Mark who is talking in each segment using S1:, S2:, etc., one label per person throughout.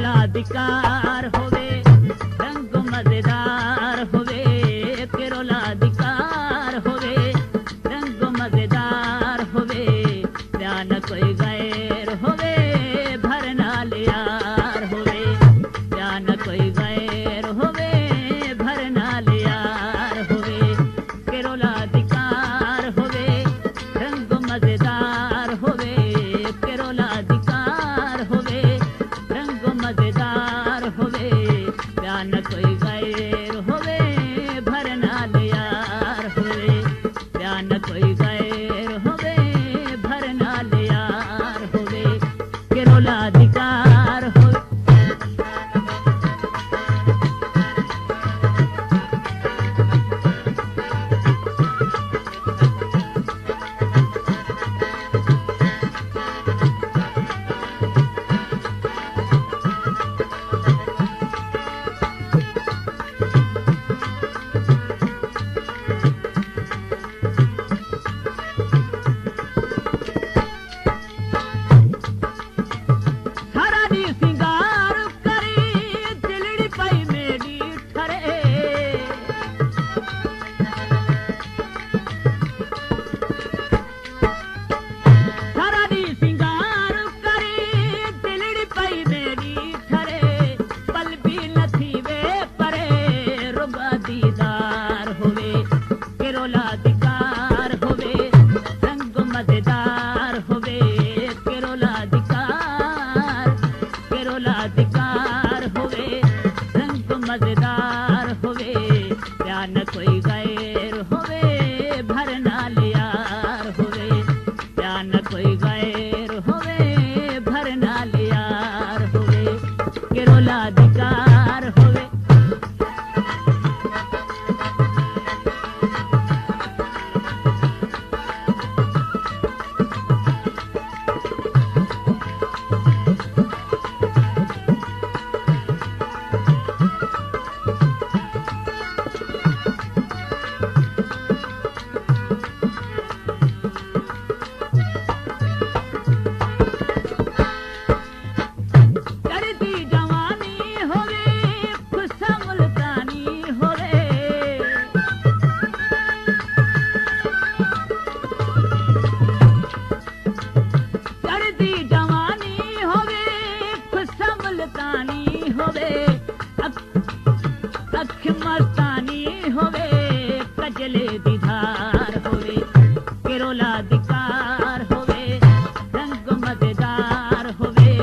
S1: अधिकार होवे रंग मजेदार होवे केरोला अधिकार होवे रंग मजेदार होवे ध्यान कोई गैर होवे भरना लियार होवे ध्यान कोई गैर होवे भरना लियार होवे केरोला अधिकार होवे रंग मजेदार होवे केरोला अधिकार होवे रंग मजेदार होवे ध्यान कोई गैर होवे भरना लियार होवे ध्यान कोई गैर होवे भरना लियार होवे केरोला अधिकार होवे मजेदार होवे ध्यान कोई गैर होवे भरना लियार होवे ध्यान कोई गैर होवे भरना लियार होवे केरोला अधिकार होवे अख मस्तानी होवे कजले दीदार होवे केरोला अधिकार होवे रंग मजेदार होवे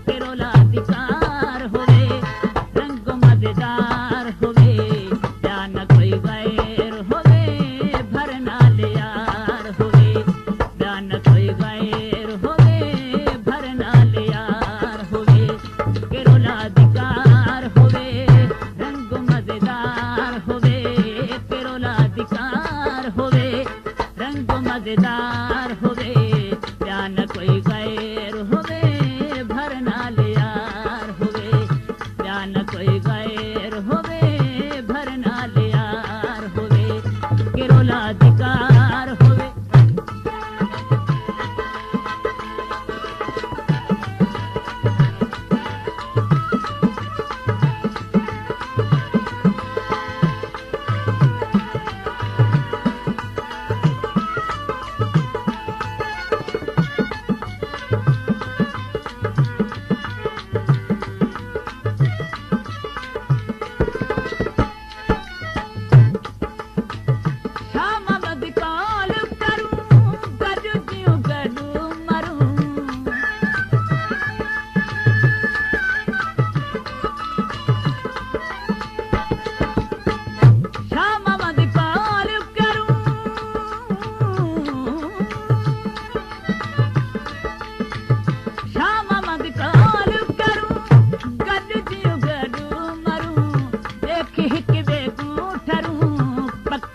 S1: केरोला अधिकार होवे रंग मजेदार होवे ध्यान कोई गैर होवे भरना लियार होवे ध्यान कोई गैर होवे भरना लियार होवे केरोला अधिकार होवे रंग मजेदार होवे केरोला अधिकार होवे रंग मजेदार होवे ध्यान कोई गैर होवे भरना लियार होवे ध्यान कोई गैर होवे भरना लियार होवे केरोला अधिकार होवे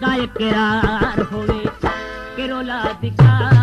S1: का इकरार होवे, केरोला अधिकार